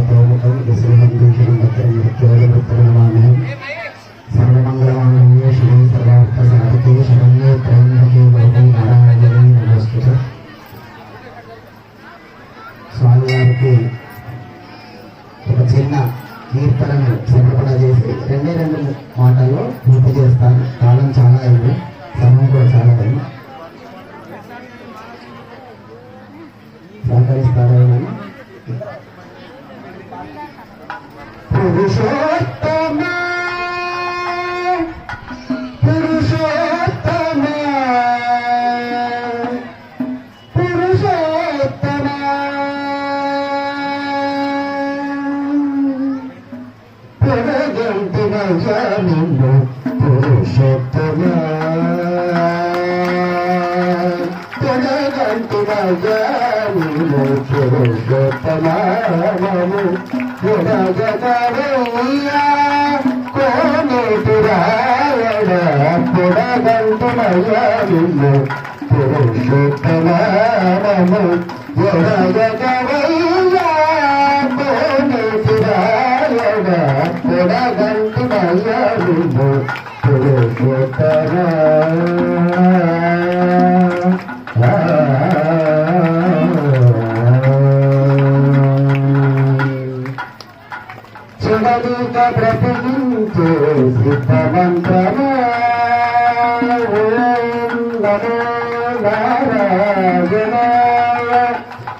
सर्वतोमुखं विश्वबन्धुषणं भद्रमृत्योर्वृत्तमामहं सर्वमङ्गलमाङ्गल्ये शिवे सर्वार्थसाधिके शरण्ये त्र्यम्बके गौरी नारायणे नमोस्तुते। స్వామివారికి ఒక చిన్న కీర్తనను సమర్పణ చేసి రెండు మాటల్లో పూర్తి చేస్తాను. కాలం చాలా అయింది, సమయం కూడా చాలా అయింది. సహకరిస్తారని పురుషోత్తమ పురుషోత్తమ పురుషోత్తమ పొరగంటిన జానిను పురుషోత్తమ పొరగంటిన జానిను పురుషోత్తమము పొరగతవయ్యా కోనేటిరాయణ పొరగంటిన జానిను పురుషోత్తమము పొరగతవయ్యా కోనేటిరాయణ పొరగంటిన జానిను పురుషోత్తమ చివరిక బ్రతికించే సిద్ధమంత్రము నమో నారాయణాయ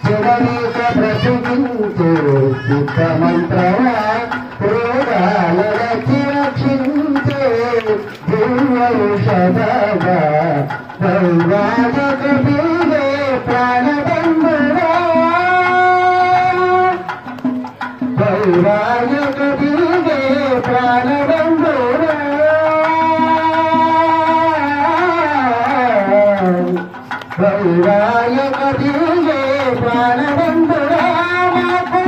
చివరిక బ్రతికించే సిద్ధమంత్రమ రోగాలకి రక్షించే దివ్యౌషధగా వైవాహిక బీజే ప్రాణబంధుడా వైవాహిక బీజే ప్రాణబంధుడా వైవాహిక బీజే ప్రాణబంధుడా మాకు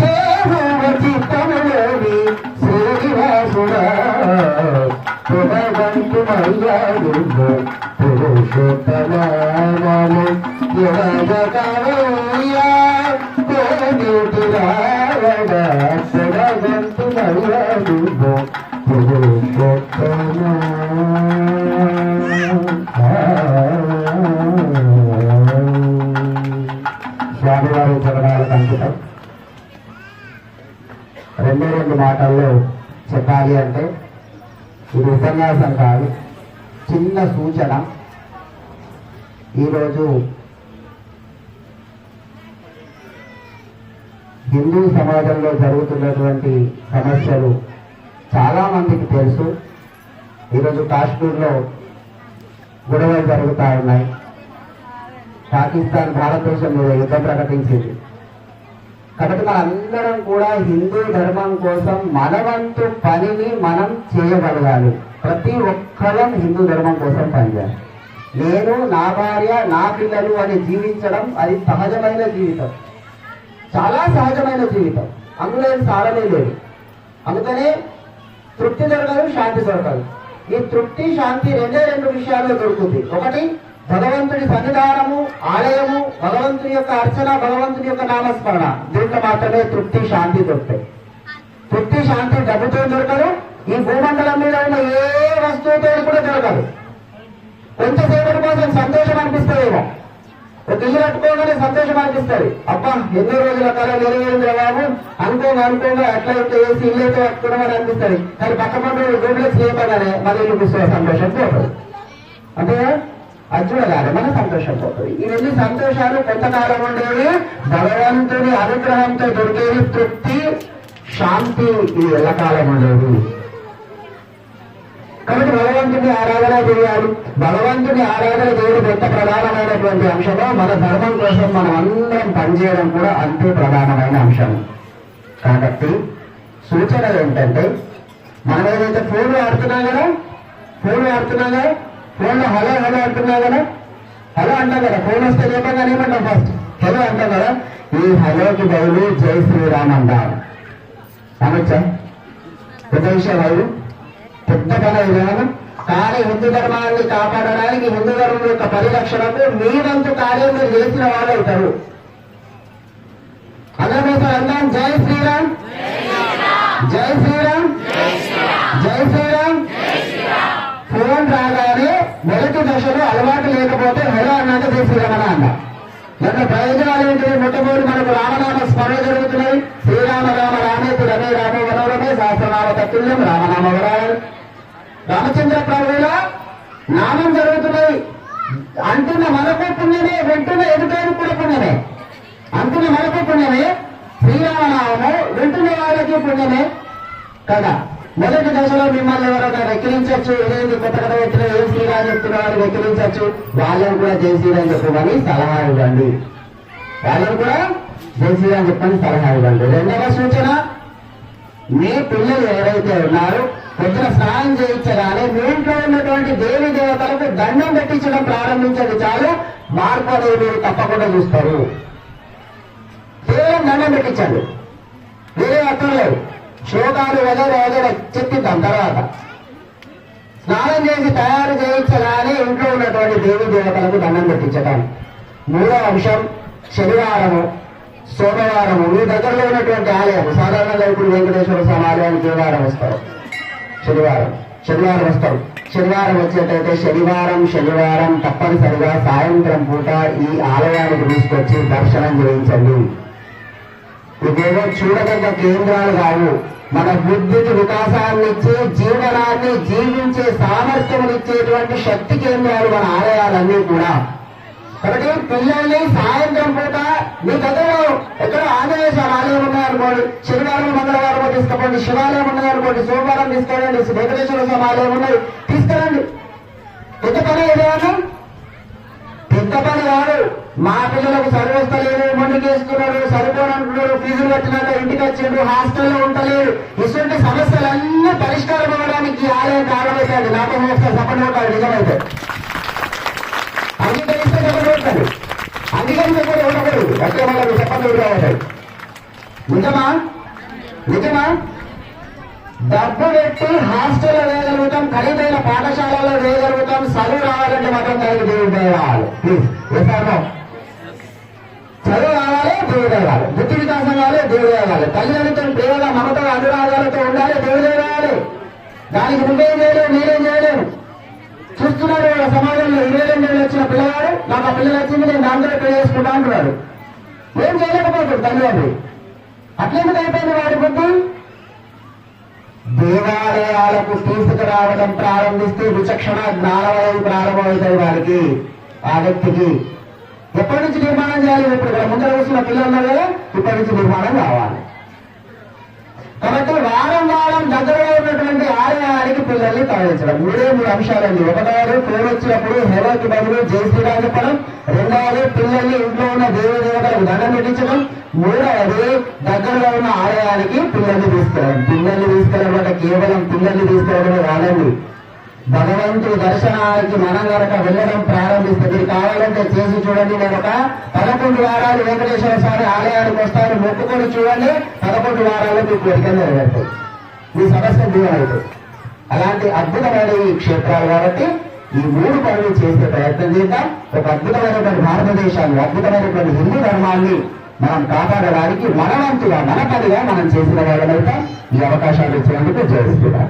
చేరువ చిత్తములోని శ్రీనివాసుడా పునవంతుమయ్యాడు పురుషోత్తమాము ఎడగకవయ్యా కోనేటిరాయణ పునవంతుమయ్యాడు పురుషోత్తమా. స్వామివారి చరణాలకు అంకితం. రెండు మాటల్లో చెప్పాలి అంటే ఇది ఉపన్యాసం కాదు, చిన్న సూచన. ఈరోజు హిందూ సమాజంలో జరుగుతున్నటువంటి సమస్యలు చాలా మందికి తెలుసు. ఈరోజు కాశ్మీర్లో గొడవలు జరుగుతూ ఉన్నాయి. పాకిస్తాన్ భారతదేశం మీద యుద్ధం ప్రకటించింది. కాబట్టి మనందరం కూడా హిందూ ధర్మం కోసం మన వంతు పనిని మనం చేయగలగాలి. ప్రతి ఒక్కరం హిందూ ధర్మం కోసం పనిచేయాలి. నేను, నా భార్య, నా పిల్లలు అని జీవించడం అది సహజమైన జీవితం, చాలా సహజమైన జీవితం. అందులో ఏం సారమే లేదు. అందుకనే తృప్తి దొరకదు, శాంతి దొరకదు. ఈ తృప్తి శాంతి రెండు విషయాల్లో దొరుకుతుంది. ఒకటి భగవంతుడి సన్నిధానము, ఆలయము, భగవంతుని యొక్క అర్చన, భగవంతుని యొక్క నామస్మరణ. దీంట్లో మాత్రమే తృప్తి శాంతి దొరుకుతాయి. తృప్తి శాంతి డబ్బుతో దొరకదు. ఈ భూమండలం మీద ఉన్న ఏ వస్తువుతో కూడా దొరకదు. కొంతసేపటి కోసం సంతోషం అనిపిస్తుందేమో, ఒక ఇల్లు కట్టుకోగానే సంతోషం అనిపిస్తుంది. అబ్బా ఎన్నో రోజుల కాలం నెరవేరింది బాబు అనుకోగా అట్లా ఇంత వేసి ఇల్లు అయితే కట్టుకోవడం అనిపిస్తుంది. కానీ పక్క పండు డూప్లెక్స్ లేపగానే మన ఇల్లు సంతోషం పోతుంది. అంటే అది చూడగానే మన సంతోషం పోతుంది. ఇవన్నీ సంతోషాలు కొంతకాలం ఉండేవి, భగవంతుని అనుగ్రహంతో దొరికేవి. తృప్తి శాంతి ఇది ఎల్లకాలం ఉండేవి. కాబట్టి భగవంతుని ఆరాధన చేయాలి. భగవంతుని ఆరాధన చేయడం ఎంత ప్రధానమైనటువంటి అంశమో మన ధర్మం కోసం మనం అందరం పనిచేయడం కూడా అంతే ప్రధానమైన అంశం. కాబట్టి సూచన ఏంటంటే, మనం ఏదైతే ఫోన్లు ఆడుతున్నాం కదా, ఫోన్లో హలో అంటున్నాం కదా, హలో అంటాం కదా. ఫోన్ వస్తే ఏమన్నా ఏమంటాం, ఫస్ట్ హలో అంటాం కదా. ఈ హలోకి బదులు జై శ్రీరామ్ అంటారు. అనొచ్చా? పెద్ద విషయం అది, పెద్ద పని విధానం. కానీ హిందూ ధర్మాన్ని కాపాడడానికి, హిందూ ధర్మం యొక్క పరిరక్షణకు మీ వంతు కార్యం మీరు చేసిన వాళ్ళు అవుతారు. అందరం ఒకసారి అందాం శ్రీరామ్ జై శ్రీరామ్ జై శ్రీరామ్ జై శ్రీరామ్. ఫోన్ రాగానే మొదటి దశలో అలవాటు లేకపోతే హలో అన్నాక జై శ్రీరామ్ అన్న. దాంట్లో ప్రయోజనాలు ఏంటి? మొట్టమొదటి మనకు రామనామ స్మరణ జరుగుతున్నాయి. శ్రీరామ రామ రామేతి రమే రామో మనోరమే సహస్రనామ తత్తుల్యం రామనామ వరాలు. రామచంద్ర ప్రభువుల నామం జరుగుతున్నాయి. అంటున్న మనకు పుణ్యమే, వింటున్న ఎదుటైన కూడా పుణ్యమే. అంటున్న మనకు పుణ్యమే, శ్రీరామనామము వింటున్న వాళ్ళకి పుణ్యమే కదా. మొదటి దశలో మిమ్మల్ని ఎవరైనా వెక్కిరించవచ్చు. ఇదేంటి కొత్త కథ పెట్టిన ఏం శ్రీరామ్ చెప్తున్న వారు వెక్కిరించవచ్చు. వాళ్ళని కూడా జై శ్రీరామ్ చెప్పమని సలహా ఇవ్వండి. వాళ్ళని కూడా జై శ్రీరామ్ చెప్పని సలహా ఇవ్వండి. రెండవ సూచన, మీ పిల్లలు ఎవరైతే ఉన్నారో పొద్దున స్నానం చేయించగానే మీ ఇంట్లో ఉన్నటువంటి దేవి దేవతలకు దండం పెట్టించడం ప్రారంభించండి. చాలు మార్పు అనేది మీరు తప్పకుండా చూస్తారు. కేవలం దండం పెట్టించండి, వేరే అక్కర్లేదు. శ్లోకాలు వగైరా చెప్పిద్దాం తర్వాత. స్నానం చేసి తయారు చేయించగానే ఇంట్లో ఉన్నటువంటి దేవి దేవతలకు దండం పెట్టించడం. మూడవ అంశం, శనివారము సోమవారము మీ దగ్గరలో ఉన్నటువంటి ఆలయం. సాధారణంగా ఇప్పుడు వెంకటేశ్వర స్వామి ఆలయానికి ఏ వారం వస్తారు? శనివారం వస్తారు. శనివారం వచ్చేటైతే శనివారం తప్పనిసరిగా సాయంత్రం పూట ఈ ఆలయానికి తీసుకొచ్చి దర్శనం చేయించండి. ఇదేదో చూడదగ్గ కేంద్రాలు కావు. మన బుద్ధికి వికాసాన్ని ఇచ్చే, జీవనాన్ని జీవించే సామర్థ్యమునిచ్చేటువంటి శక్తి కేంద్రాలు మన ఆలయాలన్నీ కూడా. కాబట్టి పిల్లల్ని సాయంత్రం పూట మీ దగ్గర ఎక్కడ ఆంజనేయ స్వామి ఆలయం ఉన్నాయనుకోండి, శనివారం మంగళవారం తీసుకోండి. శివాలయం ఉన్నాయనుకోండి, సోమవారం తీసుకోండి. వెంకటేశ్వర స్వామి ఆలయం ఉన్నది, తీసుకురండి. పెద్ద పని ఏదైనా పెద్ద పని కాదు. మా పిల్లలకు చదివిస్తలేరు, మొండికేస్తున్నారు, సరిపోనంటున్నారు, ఫీజులు కట్టినాక ఇంటికి వచ్చిండ్రు, హాస్టల్లో ఉండలేరు. ఇటువంటి సమస్యలన్నీ పరిష్కారం అవ్వడానికి ఈ ఆలయం కారణమైంది. నాకు మోస్తారు సపరేట్ కాదు. నిజమైతే అంగీకరిస్తే చెప్పబోతుంది, అంగీకరించకపోతే ఉండకూడదు. అంటే వాళ్ళకి చెప్పండి కావాలి. నిజమా? డబ్బు పెట్టి హాస్టల్లో వేయగలుగుతాం, ఖరీదైన పాఠశాలలో వేయగలుగుతాం. చదువు రావాలంటే మాత్రం దానికి దేవుడు రావాలి. ప్లీజ్ చదువు రావాలి, దేవుడు రావాలి. బుద్ధి వికాసం కావాలి, దేవుడు రావాలి. తల్లిదండ్రులతో ప్రేమగా మమత అనురాగాలతో ఉండాలి, దేవుడే రావాలి. దానికి నువ్వేం చేయలేవు, నేనేం చేయలేము. చూస్తున్నాడు సమాజంలో 22 ఏళ్ళు వచ్చిన పిల్లవాడు, నాకు ఆ పిల్లలు వచ్చింది, నేను దాంట్లో పెళ్లి చేసుకుంటా అంటున్నాడు. ఏం చేయలేకపోతాడు తల్లిదండ్రులు. అట్లెందుకు అయిపోయింది వాడి బుద్ధి? దేవాలయాలకు తీసుకురావడం ప్రారంభిస్తే విచక్షణ జ్ఞానవయం ప్రారంభమవుతాయి వారికి, ఆ వ్యక్తికి. ఎప్పటి నుంచి నిర్మాణం చేయాలి? ఇప్పుడు ఇక్కడ ముందర కూర్చున్న పిల్లలు ఉన్నారు కదా, ఇప్పటి నుంచి నిర్మాణం కావాలి. కాబట్టి వారం దగ్గరలో ఉన్నటువంటి ఆలయానికి పిల్లల్ని తరలించడం. 3 అంశాలండి. ఒకటవది ఫోన్ వచ్చినప్పుడు హెలోకి బదులు జై శ్రీరామ్ చెప్పడం. రెండవది పిల్లల్ని ఇంట్లో ఉన్న దేవి దేవతలకు దండం పెట్టించడం. మూడవది దగ్గరలో ఉన్న ఆలయానికి పిల్లల్ని తీసుకెళ్ళడం. పిల్లల్ని తీసుకెళ్ళడం అంటే కేవలం పిల్లల్ని తీసుకెళ్ళడమే కాదండి. భగవంతుడి దర్శనానికి మనం కనుక వెళ్ళడం ప్రారంభిస్తే, మీరు కావాలంటే చేసి చూడండి. నేను ఒక 11 వారాలు వెంకటేశ్వర స్వామి ఆలయానికి వస్తాను, మొక్కుకొని చూడండి. 11 వారాలు మీకు కోరికలు నెరవేరుతాయి, మీ సమస్య దూరం అవుతాయి. అలాంటి అద్భుతమైన ఈ క్షేత్రాలు కాబట్టి ఈ 3 పనులు చేసే ప్రయత్నం చేద్దాం. ఒక అద్భుతమైనటువంటి భారతదేశాన్ని, అద్భుతమైనటువంటి హిందూ ధర్మాన్ని మనం కాపాడడానికి మనవంతుగా, మన పనిగా మనం చేసిన వాళ్ళమైతే ఈ అవకాశాలు ఇచ్చినందుకు జై శ్రీరామ్.